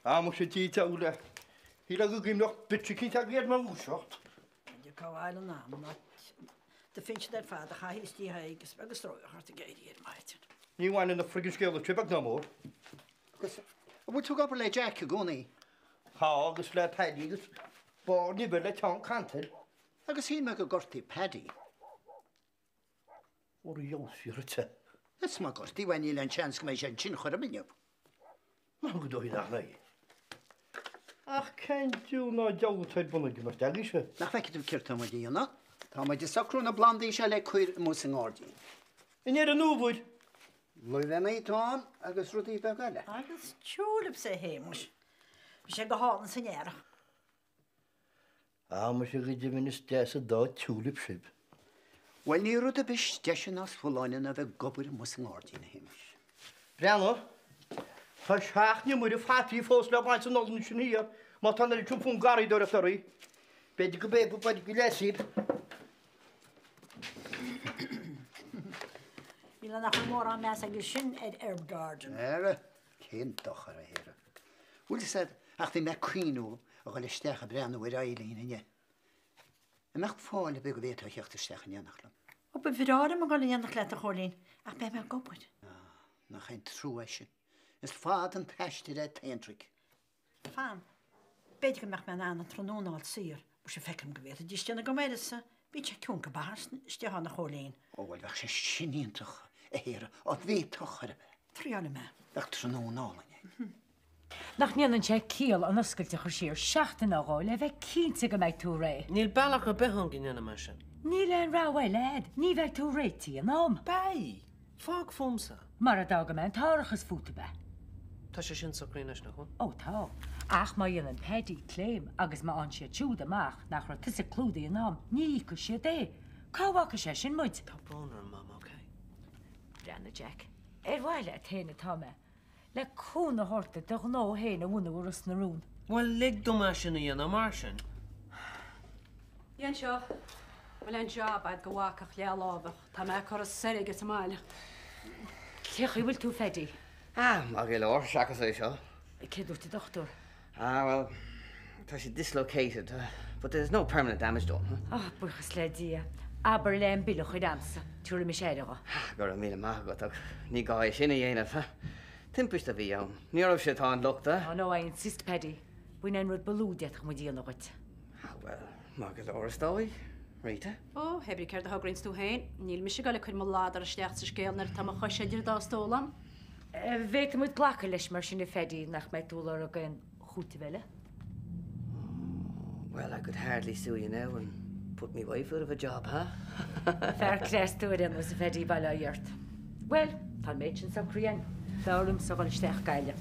Moet je die touwen? Hier lag ik nog beetje kita weer maar moesocht. Je kan wel een naam, maar de vind je dat vader ga is die hij is wel gestrooi hard te gaan hier maatje. Nie wan in de friggin skelde trip no more. We took up a Jack goni. Ha, gus le paddy gus. Bo ni bele ton kanted. Agus hí me go gortaí paddy. Or you sirte. Is má gortaí bhain íle an chans go méid sé sin chuir a miniup. Ma go dói nach lei. Ach, ken tú ná jogtid bunna gymar dagise. Nach feice tú cirta má díana. Tá maid is sacrún na blandaí se le chuir mús an gádaí. In ar an núbúid. Lui bheith méid tán agus rudí be gaile. Agus tjúlip sé hémus. Vi sé go hálan san éire. Mo sé go dim is des a dá tulip ship. Well ní rud a bis deisian as fóláine a bheith gobir mús an gádaí na héimis. Brianno, tá seach ní muidir fatí fós le baint an noln sin híar, má tan er túpún garí do a thorí. Beidir go bé bud go lesíb. Bíle nach mór an mes agus sin herb garden. Ere, cén dochar a héire. Bhfuil said ach bhí me cuiinú a go le steach a breanú ar ailín inne. A meach fáil be go bhéta cheachta steach an dhéanach le. Op een verraden mag al een glette golien. Ach, bij mijn kop wordt. Nach geen trúise. Is fád an teiste ré teintrik. Faan. Beetje mag mijn aan het tronoon al zeer. Moest je vekken geweten. Die stenen gaan mij dus. Beetje konke baars. Stie aan de golien. Oh, wel weg ze sinien toch. Heren, от weet toch er. Triane me. Weg tronoon al. Nach níon an sé cíal an oscailte chu siar seachtain á gáil le bheith cínta go méid tú ré. Níl bailach a behan gine mar sin. Ní le ráhfuil lead, ní bheith tú réitií an am. Bei, fág fumsa. Mar a dága me an tárachas fúta be. Tá sé sin sacríneis nach chun? Ó tá. Ach má dhéanaan pedí cléim agus má an siad siúd amach nach ra tusa clúdaí an am, ní go siad é. Cáhacha sé sin muid. Tá bónar mam, ok? Brenna Jack. Bhile a téna tá me. Le cúna horta do nó héna bhúna uras na rún. Well, lig do mar sin íon mar sin. Ian seo, bhfuil an job ag go bhacach le lábach, tá me chu seige sa máile. Cléochaí bhfuil tú fedí? Má go leir seachas é seo. Céadúirta dochtúr. Well, tá sé dislocated, but there's no permanent damage done. Buchas le dia. Aber le an bilach chuid amsa, túra mi séideá. Gur a míle mágatach, ní gáid sinna dhéanamh. Timpist a bhí ann. Ní ormh sé tá an luchta. No, ein sist pedí. Bhuiin an rud balúdiaach go díanagait. Well, má go leir dói, Rita. Ó, hebrí ceir a hagrains tú hain, níl mi se go le chuir mo ládar a steach sa scéalnar tá chu séidir dá stólam. Bhéit mu ghlacha leis mar sinna fedí nach méid túlar a gan chúta bheile? Well, I could hardly sue you now and put me wife out of a job, huh? Fair cléstú an was a fedí bailá dheart. Well, tá méid sin sa crían. Dárum sa gáil isteach gaile.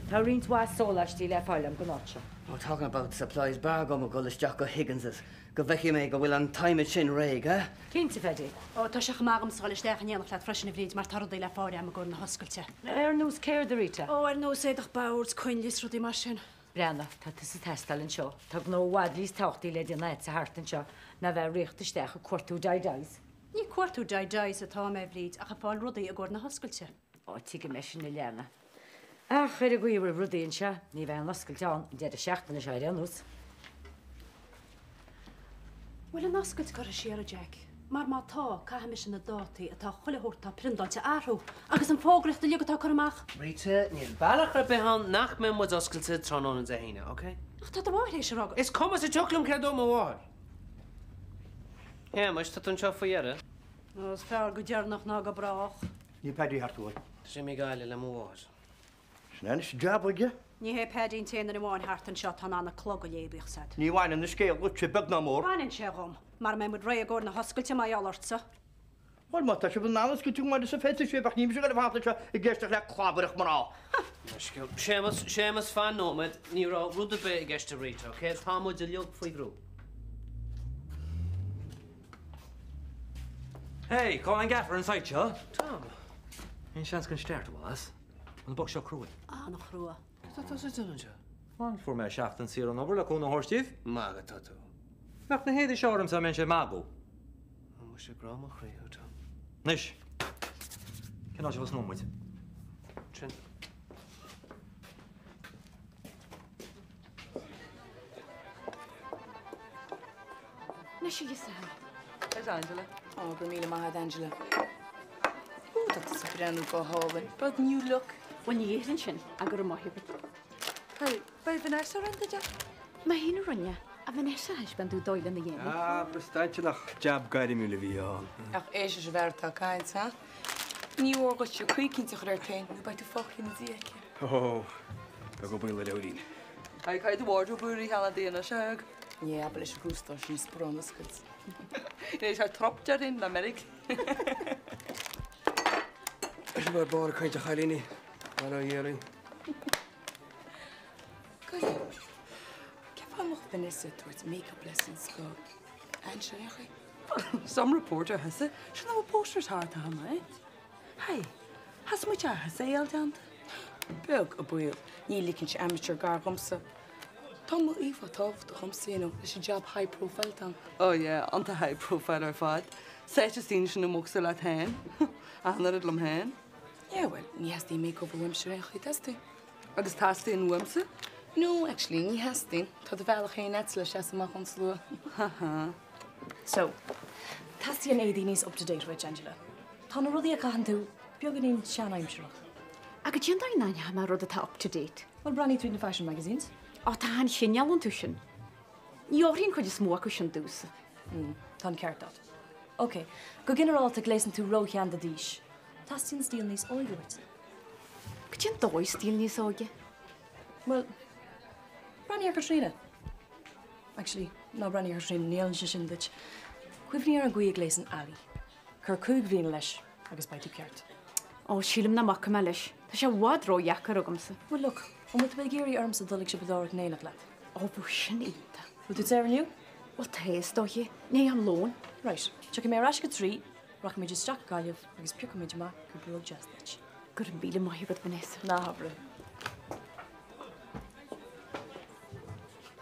Tá rint was sólastí le fáilam go náte. We're talking about supplies bar go go isteach go Higginses. Go bheici mé go bhfuil an time sin réig, huh? Cínta fedí? Ó, tá seach mágam sa gáil isteach an dhéanamh le freisin a bhríd mar tardaí le fáir am a gur na hoscailte. Nús céir de Rita? Ó, nó séadach báirt coinlis rudí mar sin. Brenna, tá sa testal an seo. Tá nóhád lís táchtaí le dí naid sa hart an seo na bheith riachta isteach a cuartú daidais. Ní cuartú daidais atá mé bhríd a fáil rudaí a gur na hoscailte. Ó, tí me sin na leanna. Ach, chuir a gcuir rudaíonn se, ní bheith an oscailteán de a seachtainna séide anús. Bhfuil an oscailt gur a siar a Jack. Mar má tá caithe me sin na dátaí atá chuileúirtá prindáilte áthú, agus an fógrachta legadtá chu amach. Rita, níl bailach a behan nach me mud oscailte trónón an zahéine, ok? Ach, tá bhhair éis rag. Is cum as a tuclam credó má bhhair. Mas tá an seo faoiare? Os fear go dearnach ná go brach. Ní paddy hartúil. Tá sé mé gáile le mháir. Snan is job again. Ní hé pedín téanana bháin hart an seo tá anna clog a léibich said. Ní bhain in the scale go trip no more. Bhain sé gom, mar mé mud ré a gur na hoscailte mai allartsa. Wel, má tá sé bh nálas go tú mar sa féte sé bach níim se go bhanta se I gceiste le chlábarach mará. Sémas fan nóid ní rá rud a be I gceiste Rita, ok? Tá muid a leog faoi grú. Hey, Colin Gaffer inside, you? Tom. In chance can start was. On the box shop crew. Nach chrua. Tá sé dúna se? One for me shaft and seal on over like on the horse chief. Mága tá tú. Nach na héidir seorm sa men sé mago. Mu sé grám a chríú Tom. Nish. Can I just know with? Trin. Na sé sa. There's Angela. Oh, Bermila Mahad Angela. Oh, that's a brand new Haven. But new look. When you eat sin a gur maithir. Hey, by Vanessa around the job? Ma hína runne a Vanessa has ben tú dóile na dhéana. Ah, bestaintje nach jab gaidir mú bhí an. Ach, éis is bhar tá caint, ha? Ní orgad se cuicinn sa chuir tain, nu baid tú fochin na díaice. Oh, be go bhfuil leín. Hai caid a wardrobe búrí hela déana seag. Ie, aber is gústa sí sprónas gud. Éis ar tropjar in Amerik. Is bhar bar caint a chailíní, mar a dhéirin. Vanessa towards makeup lessons go. And Sraith. Some reporter has it. She know posters hard to him, right? Hey, has much has ale down? Beg a boil. Ní likin she amateur gargumsa. Tom Eva Tov to Homsino. Is a job high profile down. Oh yeah, on the high profile or fad. Such a scene she no muxel at hand. Anna at lum hand. Yeah, well, ní has the makeup of Sraith, does he? Agus tasty in Wimsa? No, actually, ní has the. To the valley hay nets le shas ma on slow. Haha. So, tasty and Aideen's up to date with Angela. Tana ruddy a can do. Bioganin Shanna I'm sure. A go tíon daí naine mar rud atá up to date. Well, Branny through the fashion magazines. Á tá han sinneal an tusin. Ní áiríonn chuid is mó sin dúsa. Tan ceart dat. Okay, go general to glazen to Rohan the dish. Tastin steal these oil with. Go tíon dóis tíl níos óige. Well, Branny Katrina. Actually, no Branny Katrina Neil Shindich. Quivni ar gui glazen alley. Cur cúg bhín leis agus baitú ceart. Ó sílim na mac me leis. Tá sé bhádró jaachar agamsa. Well, look, with the Bulgarian arms of the Lick Shibadoric nail of lad. Ó bú sin íta. Would it serve you? Well, taste dói. Ní am lón. Right, check me Rashka 3, rock me just Jack Gallev, agus pick me Jama, could be just that. Gur an bíle maithir bud Vanessa. Na habre.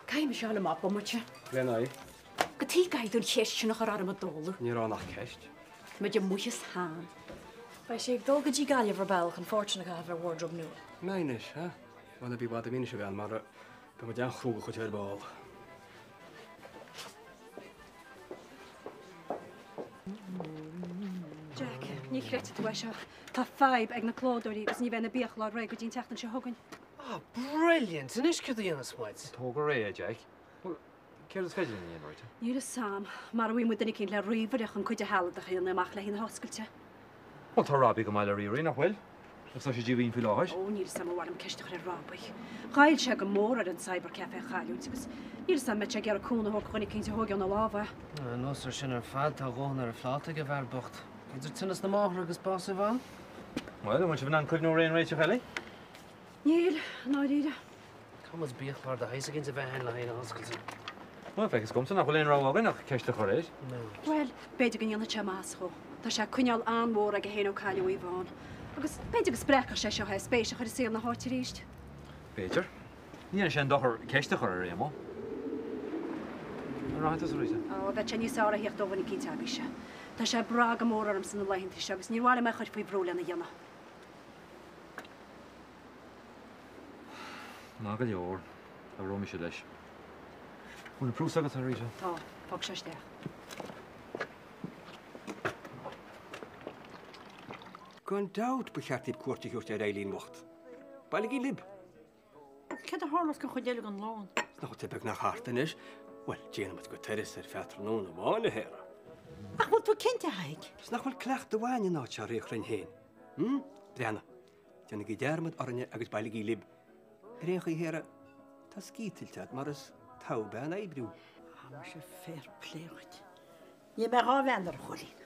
Caim me seála má bomarte. Glen ai, Go tí gaiidún cheist nach ar am a dólar. ní rá nach ceist. Me de muchas hán. By Shake Dolgaji Gallev or Belg, unfortunately, I have a wardrobe new. Nein is, ha? Wanna be bad minish gan, maar go me dan chrúga chuid ar ball. Jack, ní chréte tú eisio. Tá five ag na clódóí, gus ní bheith na bíach lá ré go dín teachtan se hogan. Oh, brilliant. An is cyd i yn ysgwyd. Tóga ré, Jack. Well, ceir is feidir ní right? Nír is sam, mar a bhí mu duna cinn le riomhaireach an chuide heala a chéan amach le hín hoscailte. Well, tá rábí go meile rií nach bhfuil. Is tá sé dí bhín fi láis? Ó, nír sam bhharm ceiste chuir rábaich. Chail se go mór ar an cybercafé chaún, agus nír sam me ar a cúna hor chunig cinn hogan na láha. Nos ar sin ar fad tá gáin ar a fláta go bhar bocht. Idir tunas na máthra agus bás i bhain? Well, man se bhan an cuimhnú réon réite felly? Níl, náiríide. Camas bíochlar da heisa ginn sa bheith hen le héna hoscailte. Well, fegus gomsa nach bhfuil éon ráhagan nach ceiste chu rééis. Well, beidir go anna te máscho. Tá se cuineal anmór ag a héanú caiú í bháin. Agus beidir go sprecha sé seo he spéise chuir síl na háirtí ríist. Peter, ní sé dochar ceiste chu rémo. Rátas réite. Ó, bheit sé níos ára hiocht dóhanna cí tabí se. Tá sé bra go mór arm san na leihinnta se, agus níháile me chuir faoi bhrúla na dhéana. Ná go leor, a romi sé leis. Bhfuil na prús agus a réite. Tá, fog sé steach. Gwn dawd bychartib cwrti hwrt ar eilín mocht. Balig I lib. Cad a hálas go chuidéile an lán. Nach tebeg nach hartan is. Wel, Jane mat go teris ar fetra nôn am ána hera. Ach, bhil tú cinnte haig? Snach wel clecht dy wain yn áit ar réchrin hén. Brianna, Jana gi dermad arne agus balig I lib. Réch I hera, ta skítiltad mar is tau ben eibrú. Mar sé fair pléirt. Ní me rá vendar cholín.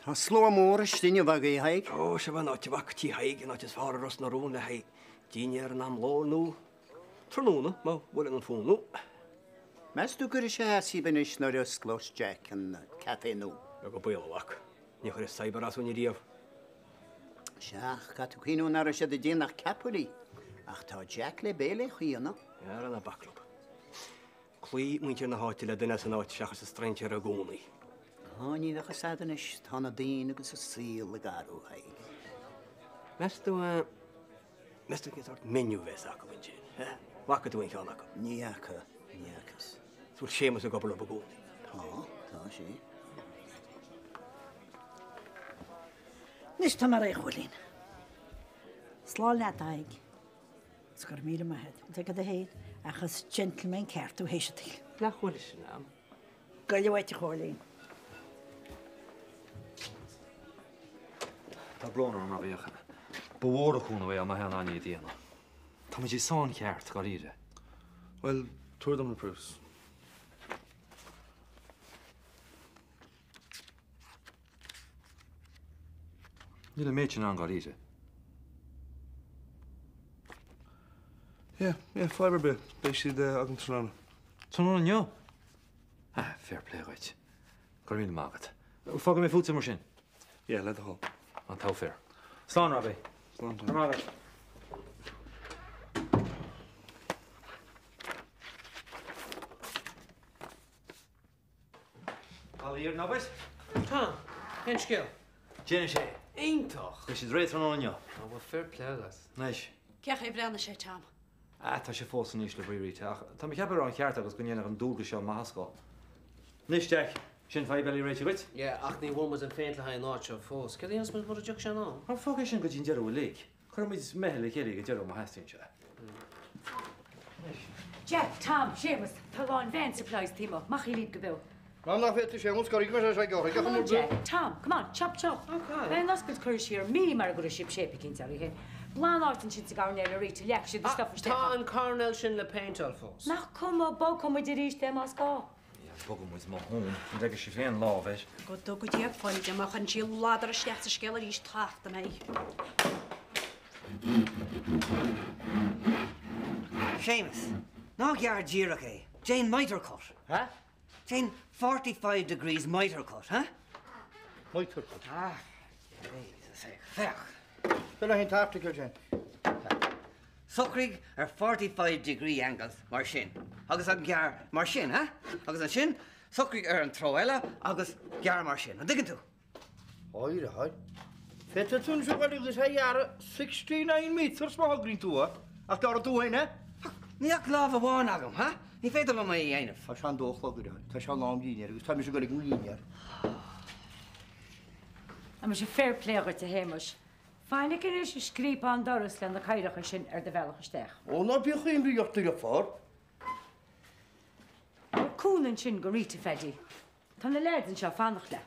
Tá sló mór stinne bhag I haig. O, se van áit vaktí haig yn áit is fara ros na rún le haig. Dín ar an am ló nú. Trnúna, má bhfuil an fónú. Mes tú gur sé hasí ben is na rusglós Jack an café nú. Go bwyl Ní chuir is cyber as wni riaf. Seach, gat cwínú nar a sé de dén nach capulí. Ach tá Jack le béle chuíanna. Ar an a backlub. Clí muintir na háiti le dyna sy'n áit seachas y straint ar a gónaí. Ní bhecha sadan is tána dén agus a síl le garú haig. Mes tú Mr. Gizard, menu ves ako with Jane. Waka doing on ako. Niakas. So Seamus a couple of a go. Tá sé. Nis tá mar é cholín. Slá le daig. Sgur mí mahead. Te go a héad achas gentleman ceartú héisitil. Le chuil sin am. Gailehhaite cholín. Tá brón an bhécha. Bhór chuúna bhéh a hean aine díana. Tá mu sáin ceart go ríide. Well, tuair dom na prús. Ní le méid an go ríide. Yeah, fibre bit. Béis siad agan tránna. Tróna neo? Fair play right. Go mí mágad. Fága mé fúta mar sin? Yeah, le a hall. An tá fair. Slán Robbie. Slán. Mágad. Alíar nabais? Tá, hen scéal. Déine sé. Aintach. Go siad réit an neo. Bhfuil fair play agas. Neis. Ceach é brenn sé tam. Tá sé fós níos le bríte. Tá mi ceabar an cheart agus go dhéanana an dúga seo máascá. Nis deich, sin fá belí réite wit? Yeah, ach ní bhfuil an féint le hain áit seo fós. Cad íos bud a deach se ná? An fága sin go dín dearú lé. Chir míid mehel chéir go dearú heistín se. Jack, Tom, Seamus, tá gáin van supplies tímo. Mach í líb go bh. Mám nach féidir sé scorí me sé go. Come on, Jack. Tom, come on, chop. Okay. Ben nascud chuir siar mí mar go sib sépa cinn ar hé. Blán átain sin sa gáin ar ríte leach si stuff Tá an carnel sin le paintal fós. Nach cum bó cum de ríéis dem as gá. Bogam was má hún, de sé féin lá bheits. Go do go díag fáil amach an síl ládar a steach a scéile ríos táachta mé. Seamus, ná gear díireach é. Jane mitre cut. Huh? Jane 45 degrees mitre cut, huh? Mitre cut. Jesus, fech. Billa hén tápticail sin. Sucrig 45 degree angles mar sin. Agus an gear mar sin, huh? Agus an sin, sucrig an troella agus gear mar sin. An diggin tú? Oire, haid. Feta tún se bhil is jara 69 meters má hagrín túa. Ach dar tú haine? Níach láh bháin agam, huh? Ní féidir le mai dhéanamh. Tá sean dóchla go Tá se lám líine, agus tá se go líine. A me sé fair pléir te héimeis. Fáinna cin is scríp an doras le na caiirecha sin ar de bhealachaisteach. Ó ná bí chuon bíochtta go fád. Cúnan sin go ríte fedí. Tá na lédan seo fannach le.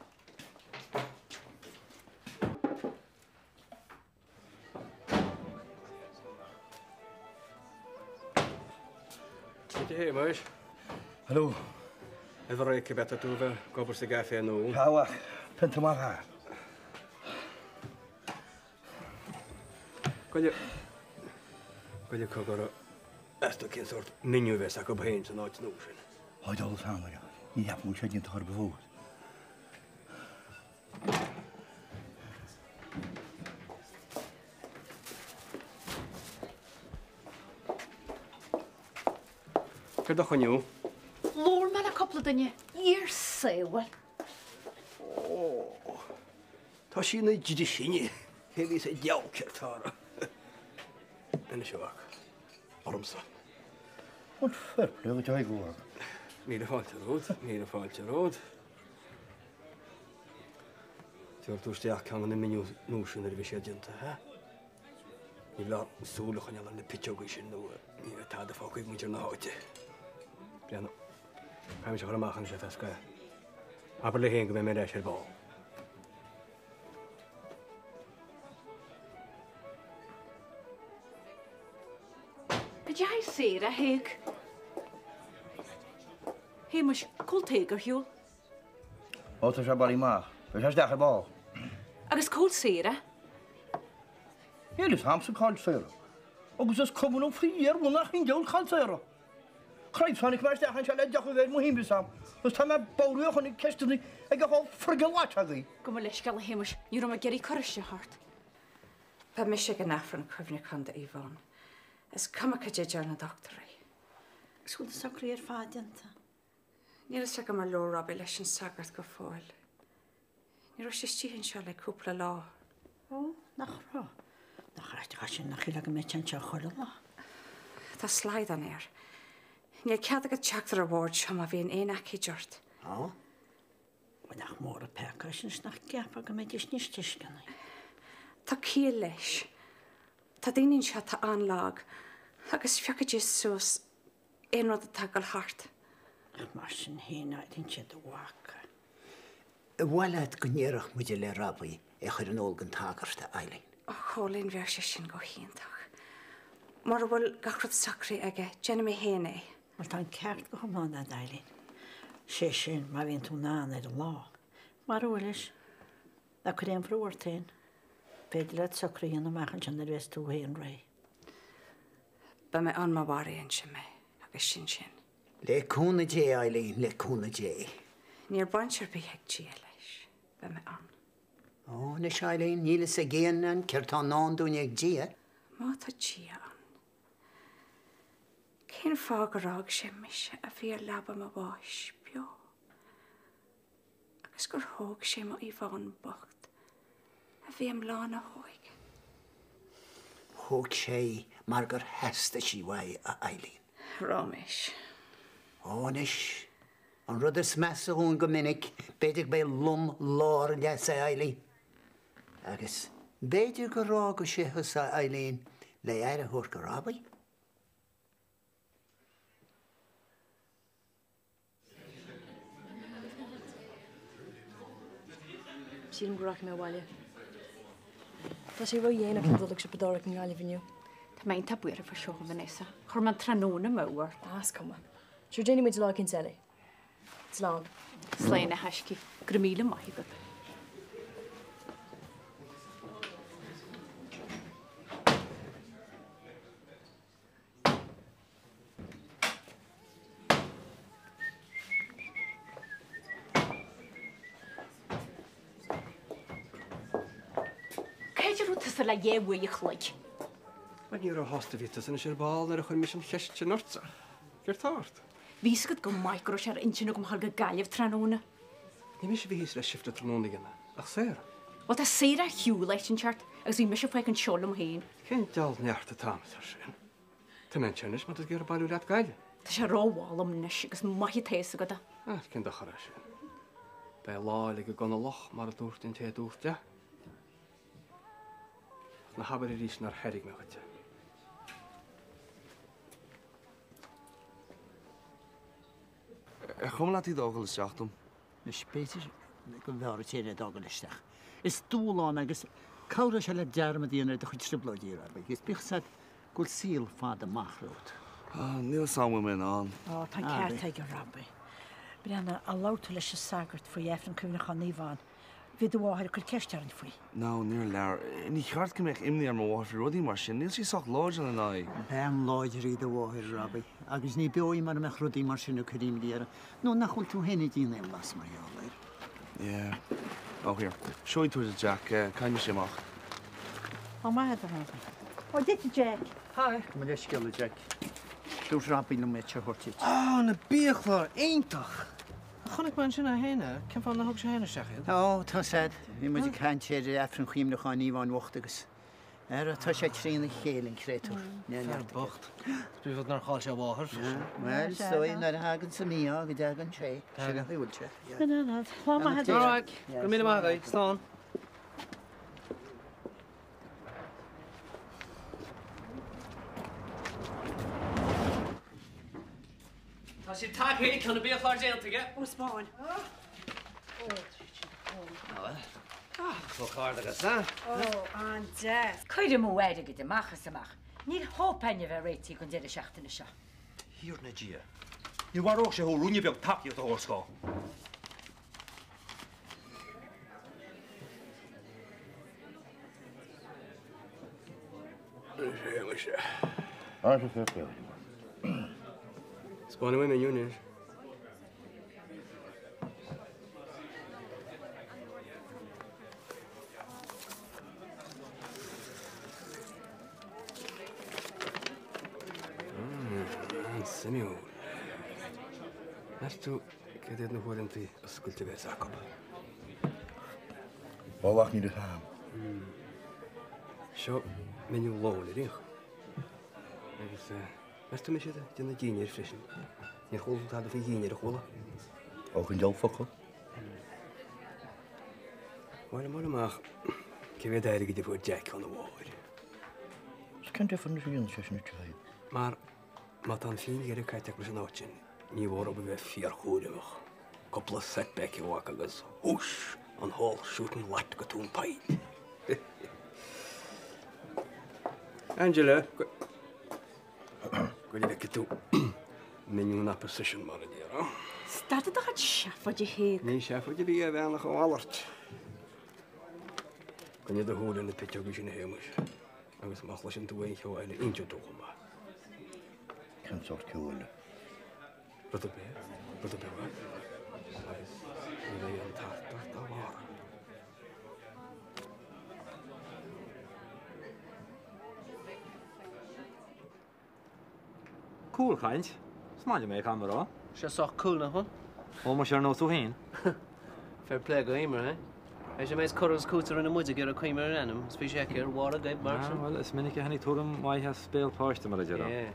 Hey, Mois. Hallo. Even reiken beter toe, we koppers de gaaf en nu. Háach, penta mar há. Kan je kogara esto kin sort menu ves ak op heen zo nooit snoezen. Haid alles aan, ja. Ní heb moet sé te haar bevoegd. Ke dag aan jou. Lord, man, a couple of dinge. You're so well. Oh. Ta sin na jidi sinne. Heli sé jaukert en is ook. Armsa. Wat ver, leuk dat ik hoor. Mire faltje rood. Zo toen sterk kan de menu noeschen er weer gente, hè? Je laat solo gaan aan de pitchogish in de. Je weet dat de fuck ik moet je nou houden. Ja, nou. Ga je zo allemaal gaan zetten, ska. Maar le heen met mijn bal. Did you say that, Hig? Hey, mush, cool taker, Hugh. Wat is er bij ma? We zijn daar gebal. Agus cool Sarah. Ja, dus hamse kalt zeren. Ook dus komen op vier, we nog geen jood kalt zeren. Grijp van ik maar zeggen, ik zal het dag weer moeim besam. Dus dan met bouwen gewoon ik kist niet. Ik ga al vergewat hebben. Kom maar schelle hey, mush, je roem Gary Currish hart. Pa mis gan afran cryfne chun de Yvonne. Is cuma cadeir na doctorí. Sgwyd y socri ar ffadianta. Níl is go mar lo Robbie leis an sagart go fáil. Ní ro sé stíhann seo le cúpla lá. O, nach ro. Nachraisteach sin nach chiile go méid an teo chola lá. Tá sláid an air. Ní cead go teachtar a bhórd sem a bhíon éon aici dúirt. Á? Nach mór a pecha sin nach ceapa go méid is níos tuiscinna. Tá cí leis. Tá daoine seo tá anlag, agus fecha dí suas éon rud atá go hart. Ach mar sin héanaid in siad a bhacha. Bhhailad go níireach muidir le rabbaí chuir an ógan tágarta Eileen. Ó cholín bhir sé sin go híontach. Mar bhfuil gachrad sacraí aige, déna mé héana é. Mal tá ceart go chomána Eileen. Sé sin má bhíon tú ná ar an lá. Mar bhfuilis, na chu éon bhrúirtain. Beidir le sacraí an amachchan sin ar bheits tú héon ré. Ba mé an má bharíonn sin mé, agus sin sin. Le cúna dé Eileen, le cúna dé. Níor baintear bí heag tí leis, ba mé an. Ó, na Eileen, níle sa géanan, ceirtá nándún ag dí. Má tá tí an. Cén fágarrág sé mise a bhí labam a bháis bio. Agus gur thóg sé má í bhain bocht a bhí am lána hóig. Thóg sé mar gur heasta sí bhaid a Eileen. Rámis. Ónis, an rud is measa hún go minic, beidir bé lum lár leis a Eileen. Agus beidir go rá go séchas a Eileen le éire thór go rabbaí. Sílim goach mé bhhaile. Tá sé bh dhéanamh an dulach se bedorach an gáile viniu. Tá main tá buir a fa seo Vanessa. Chur man tróna mór. As cuma. Sure déine muid lá cin sele. Slán. Sléine heisci, gur míle maithigad. Le dhéhfu chluid. Mae níor o hosta fitas yn eisiau bal ar y chwn mis yn llestio nortsa. Gyr tart. Fys gyd go micro siar intyn o gymhal gagalif tranona. Ni mis fi hys le shifta tranona gyna. Ach ser. O ta seir a hiw leis yn chart, ag sy'n mysio ffaig yn siol am hyn. Cyn dal neart y tamas ar sy'n. Ta men chynnes ma dod gyr balw rat gael. Ta siar ro wal am nes, ag sy'n mahi teis ag yda. Cyn dachar ar sy'n. Be lael ag y gona loch mar y dwrt yn te dwrt, ja? Na haber i rís nar herig me chute. Chom laat die dogel is jachtum. Is beter go bhar téine dogel isteach. Is dúlán agus cára se le dearma díana de chuid stribblóidí ar. Gus bichsad gúil síl fád a machrút. Níl samfu me an. Ó, tá ceart ag an rabbi. Brianna a láta leis a sagart faoi efran cúnach an níomháin. Bhí do bháthir chuil ceiste an faoi. No, níor lear. Ní cheart go meich imní ar má bháthir rudí mar sin, níl sí soch láid an ná. Ben láidir í do bháthir rabbi. Agus ní beoí mar meach rudí mar sin chuím líara. No nachhfuil tú héna dína im las mar eáir. Yeah. Oh, here. Show tú a Jack, caiimi sé amach. Ó maithe a rabbi. Ó, dit Jack. Hi. Má leis sciil Jack. Dús rabbi nó méid se hortíid. Na bíochlar, éintach. Chonig man sin a héine, cem fan na hog se héine seachid? Ó, tá said, hí muidir caint séidir efran chuim nach an íháin wachtagus. Tá sé trína chéling créitúr. Fer bocht. Spífod nar cháil se bháthir. Well, stoin ar hagan sa mí a go degan sé. Se go bhúil se. Gynanad, lá maithe All right, go míle maithagaí, slán. Tá sí takeí chuna bí chláir déaltaige. Ó, spáin. Fo cáir agus, ha? Ó, an de. Cuidir mú éide go amachchas amach. Níl hópenne bheith réití gon déidir seachtainna seo. Hír na dia. Ní war ook sé hó rúne beg tapí a hósá. Spána mé júnior. Simiú. Nastu céad na bhfuilintí oscailte bheith Jacob. Báhach ní de tham. Seo miniú lóin ríoch. Agus meiste me siad duna díine frisin. Ní choil tá a fé díine a chola. Auch in Jofocho. Mar amach ce bhéh éige de bhfuil Jack an bháir. Scan defan sin sin tuai. Mar má an fin ar a caiiteach leis an áitin, ní bhór ob bheith fiar chúireach. Couple of setback you walk agus whoosh on hall shooting light go tún paid. Angela, go you get to menu na position mar dia. Stad ydych at siaf oed i heg? Ní siaf oed i fi a feanach o alert. Gan you the hole in the pitch of vision hemus. Agus mach leis an dwein cho eine injo doch ma. Kan sort cool. Rydw be? Wa? Ni an tata war. Cool, kind. Smalle me camera. Se soch cool na hon. O ma sé nó tú hén. Fair play go éimer, eh? Is sé mééis choras cútar in muide gur a chuimmar an anam, spi sé ar war a gaib mar. Well, is minic a hennig túm mai has spéil páiste mar a dé.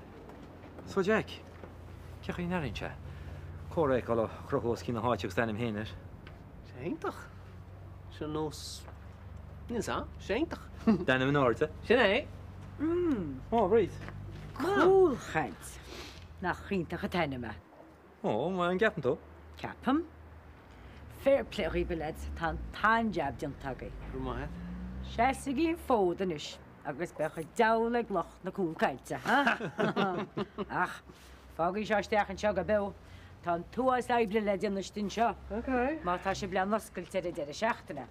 So Jack, ceach í narinse. Córéic á chrochós cí na háiteach stanim héanaar. Séintach. Se nós... Níl sa, séintach. Danim an áirte? Sin é? Ó, reit. Cool, chaint. Na chiintach a taine me. Ó, ma an gapan tú? Capam. Fair play rí beled, tá tan jab dian tagay. Rwmahed. Sias i gyn fód yn is, agos bech o dawleg loch na cwl caelta, ha? Ach, fog i sias deach yn siog a byw, ta'n tŵas aibli led yn ysdyn sio. Ma ta si blan ysgol tere dere siach dyna.